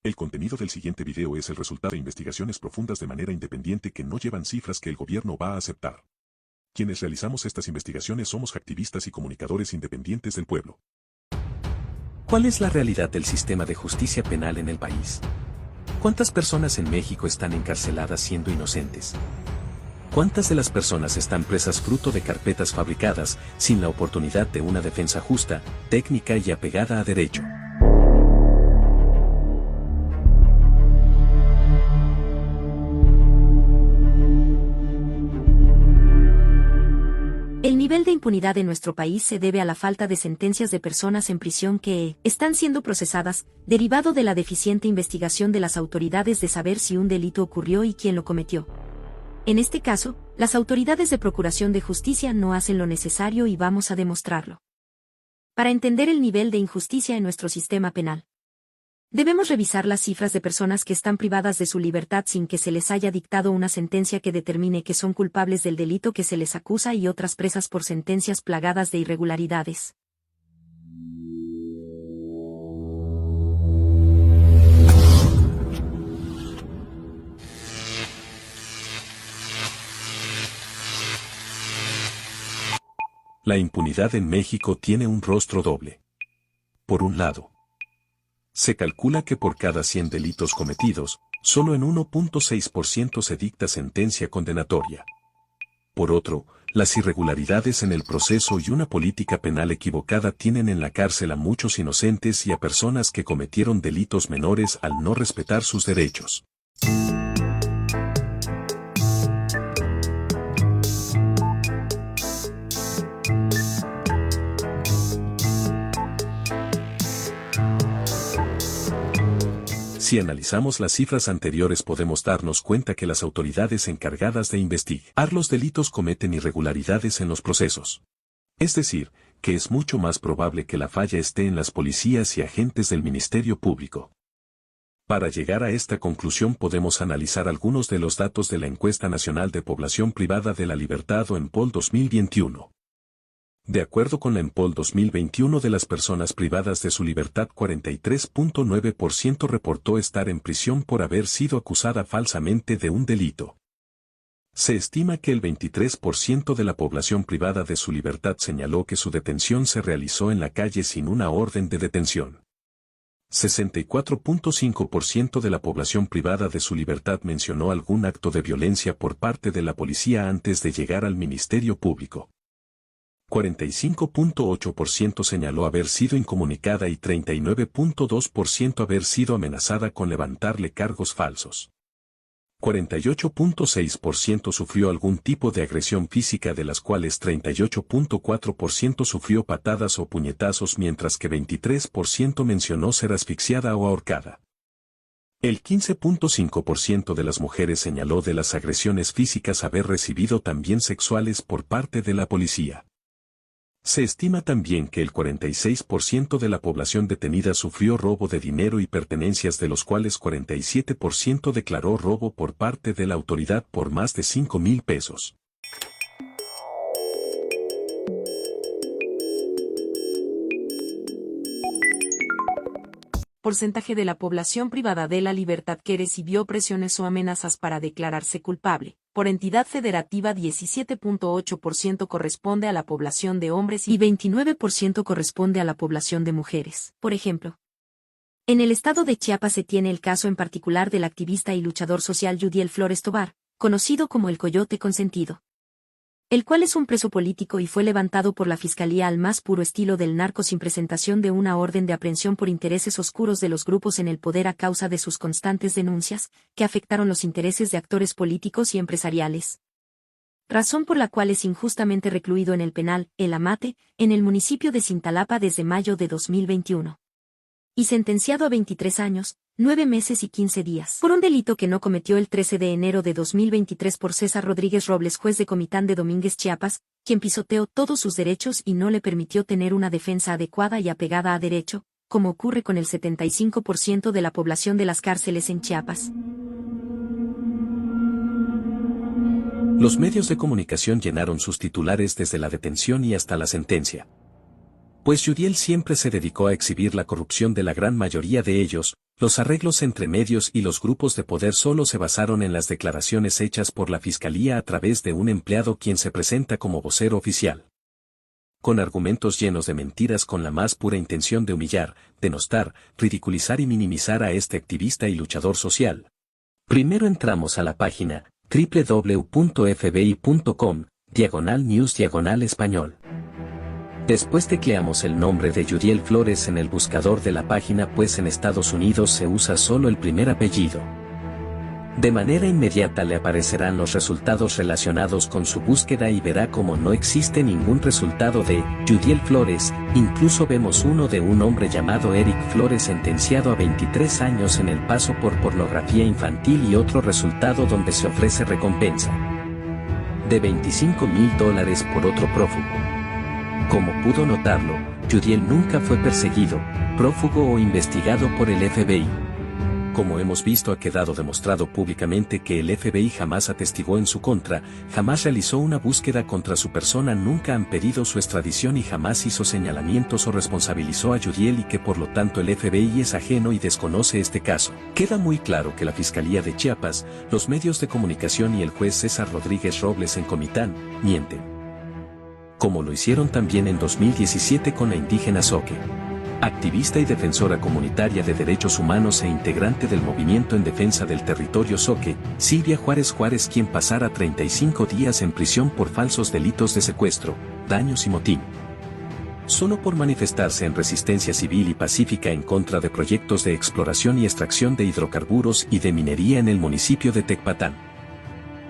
El contenido del siguiente video es el resultado de investigaciones profundas de manera independiente que no llevan cifras que el gobierno va a aceptar. Quienes realizamos estas investigaciones somos activistas y comunicadores independientes del pueblo. ¿Cuál es la realidad del sistema de justicia penal en el país? ¿Cuántas personas en México están encarceladas siendo inocentes? ¿Cuántas de las personas están presas fruto de carpetas fabricadas, sin la oportunidad de una defensa justa, técnica y apegada a derecho? El nivel de impunidad en nuestro país se debe a la falta de sentencias de personas en prisión que están siendo procesadas, derivado de la deficiente investigación de las autoridades de saber si un delito ocurrió y quién lo cometió. En este caso, las autoridades de Procuración de Justicia no hacen lo necesario y vamos a demostrarlo. Para entender el nivel de injusticia en nuestro sistema penal, debemos revisar las cifras de personas que están privadas de su libertad sin que se les haya dictado una sentencia que determine que son culpables del delito que se les acusa y otras presas por sentencias plagadas de irregularidades. La impunidad en México tiene un rostro doble. Por un lado, se calcula que por cada 100 delitos cometidos, solo en 1.6% se dicta sentencia condenatoria. Por otro, las irregularidades en el proceso y una política penal equivocada tienen en la cárcel a muchos inocentes y a personas que cometieron delitos menores al no respetar sus derechos. Si analizamos las cifras anteriores podemos darnos cuenta que las autoridades encargadas de investigar los delitos cometen irregularidades en los procesos. Es decir, que es mucho más probable que la falla esté en las policías y agentes del Ministerio Público. Para llegar a esta conclusión podemos analizar algunos de los datos de la Encuesta Nacional de Población Privada de la Libertad o ENPOL 2021. De acuerdo con la ENPOL 2021 de las personas privadas de su libertad 43.9% reportó estar en prisión por haber sido acusada falsamente de un delito. Se estima que el 23% de la población privada de su libertad señaló que su detención se realizó en la calle sin una orden de detención. 64.5% de la población privada de su libertad mencionó algún acto de violencia por parte de la policía antes de llegar al Ministerio Público. 45.8% señaló haber sido incomunicada y 39.2% haber sido amenazada con levantarle cargos falsos. 48.6% sufrió algún tipo de agresión física, de las cuales 38.4% sufrió patadas o puñetazos, mientras que 23% mencionó ser asfixiada o ahorcada. El 15.5% de las mujeres señaló de las agresiones físicas haber recibido también sexuales por parte de la policía. Se estima también que el 46% de la población detenida sufrió robo de dinero y pertenencias, de los cuales 47% declaró robo por parte de la autoridad por más de 5,000 pesos. Porcentaje de la población privada de la libertad que recibió presiones o amenazas para declararse culpable. Por entidad federativa, 17.8% corresponde a la población de hombres y 29% corresponde a la población de mujeres. Por ejemplo, en el estado de Chiapas se tiene el caso en particular del activista y luchador social Yudiel Flores Tobar, conocido como el Coyote Consentido, el cual es un preso político y fue levantado por la Fiscalía al más puro estilo del narco sin presentación de una orden de aprehensión por intereses oscuros de los grupos en el poder a causa de sus constantes denuncias, que afectaron los intereses de actores políticos y empresariales. Razón por la cual es injustamente recluido en el penal El Amate, en el municipio de Cintalapa desde mayo de 2021. Y sentenciado a 23 años, 9 meses y 15 días, por un delito que no cometió el 13 de enero de 2023 por César Rodríguez Robles, juez de Comitán de Domínguez, Chiapas, quien pisoteó todos sus derechos y no le permitió tener una defensa adecuada y apegada a derecho, como ocurre con el 75% de la población de las cárceles en Chiapas. Los medios de comunicación llenaron sus titulares desde la detención y hasta la sentencia. Pues Yudiel siempre se dedicó a exhibir la corrupción de la gran mayoría de ellos, Los arreglos entre medios y los grupos de poder solo se basaron en las declaraciones hechas por la Fiscalía a través de un empleado quien se presenta como vocero oficial. Con argumentos llenos de mentiras con la más pura intención de humillar, denostar, ridiculizar y minimizar a este activista y luchador social. Primero entramos a la página www.fbi.com/news/español. Después tecleamos el nombre de Yudiel Flores en el buscador de la página, pues en Estados Unidos se usa solo el primer apellido. De manera inmediata le aparecerán los resultados relacionados con su búsqueda y verá como no existe ningún resultado de Yudiel Flores. Incluso vemos uno de un hombre llamado Eric Flores sentenciado a 23 años en El Paso por pornografía infantil y otro resultado donde se ofrece recompensa de $25,000 por otro prófugo. Como pudo notarlo, Yudiel nunca fue perseguido, prófugo o investigado por el FBI. Como hemos visto, ha quedado demostrado públicamente que el FBI jamás atestiguó en su contra, jamás realizó una búsqueda contra su persona, nunca han pedido su extradición y jamás hizo señalamientos o responsabilizó a Yudiel, y que por lo tanto el FBI es ajeno y desconoce este caso. Queda muy claro que la Fiscalía de Chiapas, los medios de comunicación y el juez César Rodríguez Robles en Comitán mienten. Como lo hicieron también en 2017 con la indígena Zoque, activista y defensora comunitaria de derechos humanos e integrante del movimiento en defensa del territorio Zoque, Silvia Juárez Juárez, quien pasara 35 días en prisión por falsos delitos de secuestro, daños y motín. Solo por manifestarse en resistencia civil y pacífica en contra de proyectos de exploración y extracción de hidrocarburos y de minería en el municipio de Tecpatán.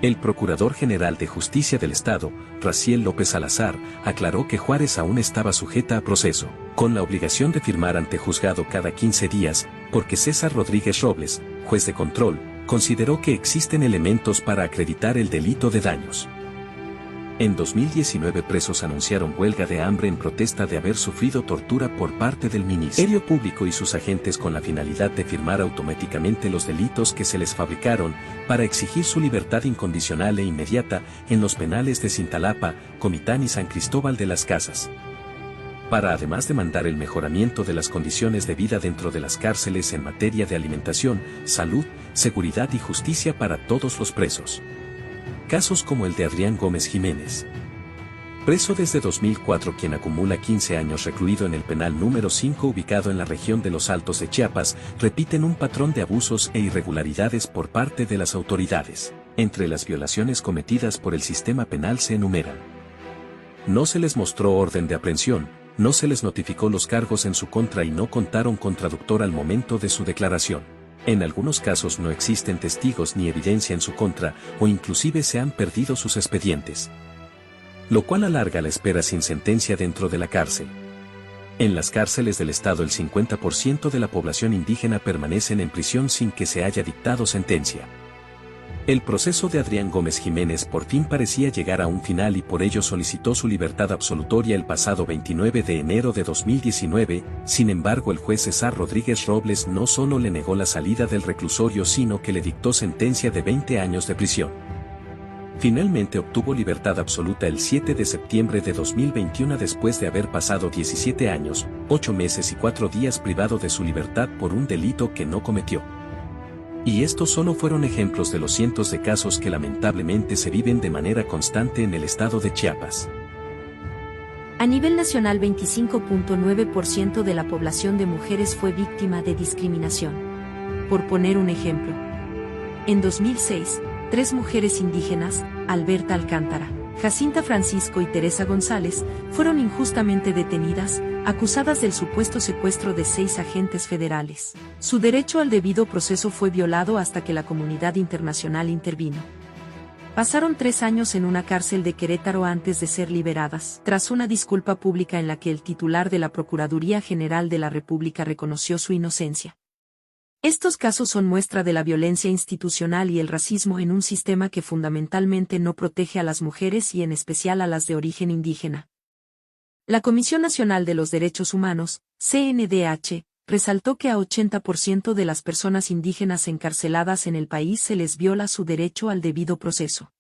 El Procurador General de Justicia del Estado, Raciel López Salazar, aclaró que Juárez aún estaba sujeta a proceso, con la obligación de firmar ante juzgado cada 15 días, porque César Rodríguez Robles, juez de control, consideró que existen elementos para acreditar el delito de daños. En 2019 presos anunciaron huelga de hambre en protesta de haber sufrido tortura por parte del Ministerio Público y sus agentes con la finalidad de firmar automáticamente los delitos que se les fabricaron para exigir su libertad incondicional e inmediata en los penales de Cintalapa, Comitán y San Cristóbal de las Casas. Para además demandar el mejoramiento de las condiciones de vida dentro de las cárceles en materia de alimentación, salud, seguridad y justicia para todos los presos. Casos como el de Adrián Gómez Jiménez, preso desde 2004, quien acumula 15 años recluido en el penal número 5 ubicado en la región de Los Altos de Chiapas, repiten un patrón de abusos e irregularidades por parte de las autoridades. Entre las violaciones cometidas por el sistema penal se enumeran: no se les mostró orden de aprehensión, no se les notificó los cargos en su contra y no contaron con traductor al momento de su declaración. En algunos casos no existen testigos ni evidencia en su contra, o inclusive se han perdido sus expedientes, lo cual alarga la espera sin sentencia dentro de la cárcel. En las cárceles del estado el 50% de la población indígena permanecen en prisión sin que se haya dictado sentencia. El proceso de Adrián Gómez Jiménez por fin parecía llegar a un final y por ello solicitó su libertad absolutoria el pasado 29 de enero de 2019, sin embargo el juez César Rodríguez Robles no solo le negó la salida del reclusorio sino que le dictó sentencia de 20 años de prisión. Finalmente obtuvo libertad absoluta el 7 de septiembre de 2021 después de haber pasado 17 años, 8 meses y 4 días privado de su libertad por un delito que no cometió. Y estos solo fueron ejemplos de los cientos de casos que lamentablemente se viven de manera constante en el estado de Chiapas. A nivel nacional, 25.9% de la población de mujeres fue víctima de discriminación. Por poner un ejemplo, en 2006, 3 mujeres indígenas, Alberta Alcántara, Jacinta Francisco y Teresa González, fueron injustamente detenidas, acusadas del supuesto secuestro de 6 agentes federales. Su derecho al debido proceso fue violado hasta que la comunidad internacional intervino. Pasaron 3 años en una cárcel de Querétaro antes de ser liberadas, tras una disculpa pública en la que el titular de la Procuraduría General de la República reconoció su inocencia. Estos casos son muestra de la violencia institucional y el racismo en un sistema que fundamentalmente no protege a las mujeres y en especial a las de origen indígena. La Comisión Nacional de los Derechos Humanos, CNDH, resaltó que a 80% de las personas indígenas encarceladas en el país se les viola su derecho al debido proceso.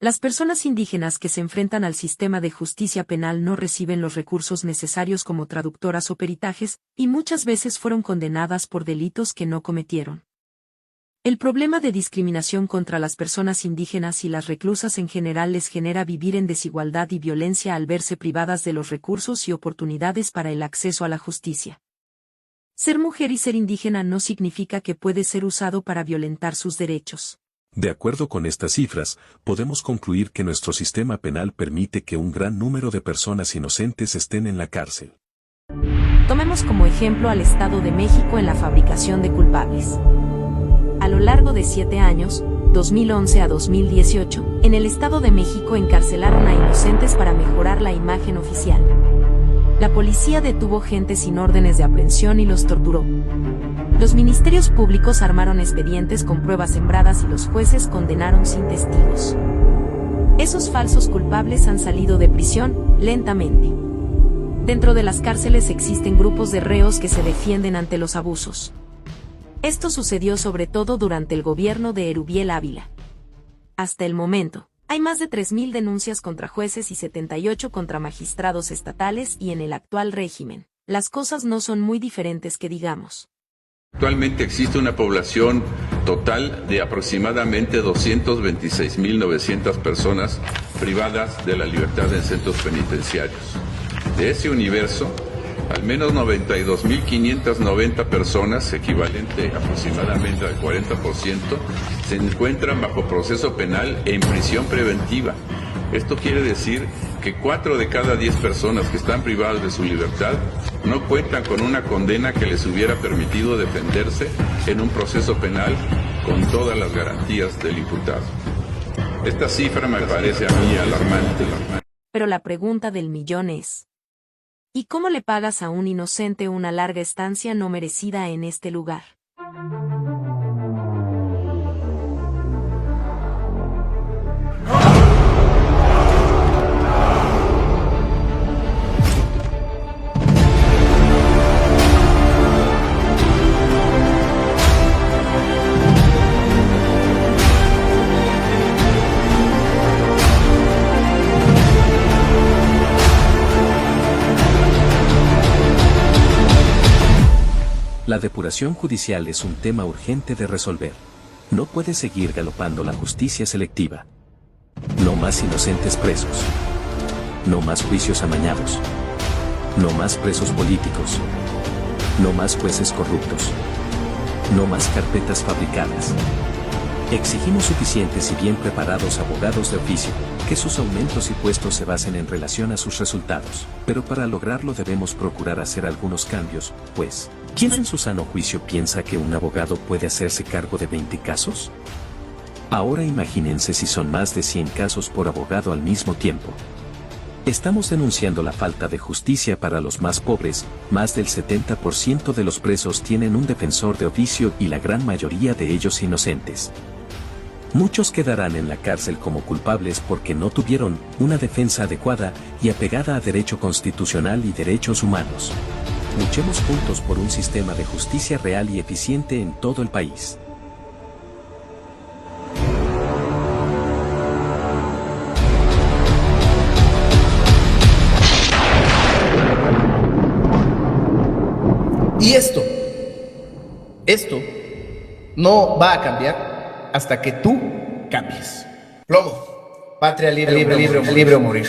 Las personas indígenas que se enfrentan al sistema de justicia penal no reciben los recursos necesarios como traductoras o peritajes, y muchas veces fueron condenadas por delitos que no cometieron. El problema de discriminación contra las personas indígenas y las reclusas en general les genera vivir en desigualdad y violencia al verse privadas de los recursos y oportunidades para el acceso a la justicia. Ser mujer y ser indígena no significa que puede ser usado para violentar sus derechos. De acuerdo con estas cifras, podemos concluir que nuestro sistema penal permite que un gran número de personas inocentes estén en la cárcel. Tomemos como ejemplo al Estado de México en la fabricación de culpables. A lo largo de 7 años, 2011 a 2018, en el Estado de México encarcelaron a inocentes para mejorar la imagen oficial. La policía detuvo gente sin órdenes de aprehensión y los torturó. Los ministerios públicos armaron expedientes con pruebas sembradas y los jueces condenaron sin testigos. Esos falsos culpables han salido de prisión, lentamente. Dentro de las cárceles existen grupos de reos que se defienden ante los abusos. Esto sucedió sobre todo durante el gobierno de Erubiel Ávila. Hasta el momento, hay más de 3.000 denuncias contra jueces y 78 contra magistrados estatales y en el actual régimen, las cosas no son muy diferentes que digamos. Actualmente existe una población total de aproximadamente 226.900 personas privadas de la libertad en centros penitenciarios. De ese universo, al menos 92.590 personas, equivalente aproximadamente al 40%, se encuentran bajo proceso penal en prisión preventiva. Esto quiere decir que 4 de cada 10 personas que están privadas de su libertad no cuentan con una condena que les hubiera permitido defenderse en un proceso penal con todas las garantías del imputado. Esta cifra me parece a mí alarmante. Pero la pregunta del millón es: ¿y cómo le pagas a un inocente una larga estancia no merecida en este lugar? La depuración judicial es un tema urgente de resolver. No puede seguir galopando la justicia selectiva. No más inocentes presos. No más juicios amañados. No más presos políticos. No más jueces corruptos. No más carpetas fabricadas. Exigimos suficientes y bien preparados abogados de oficio, que sus aumentos y puestos se basen en relación a sus resultados. Pero para lograrlo debemos procurar hacer algunos cambios, pues, ¿quién en su sano juicio piensa que un abogado puede hacerse cargo de 20 casos? Ahora imagínense si son más de 100 casos por abogado al mismo tiempo. Estamos denunciando la falta de justicia para los más pobres, más del 70% de los presos tienen un defensor de oficio y la gran mayoría de ellos inocentes. Muchos quedarán en la cárcel como culpables porque no tuvieron una defensa adecuada y apegada a derecho constitucional y derechos humanos. Luchemos juntos por un sistema de justicia real y eficiente en todo el país. Y esto no va a cambiar hasta que tú cambies. Plomo, patria libre o morir.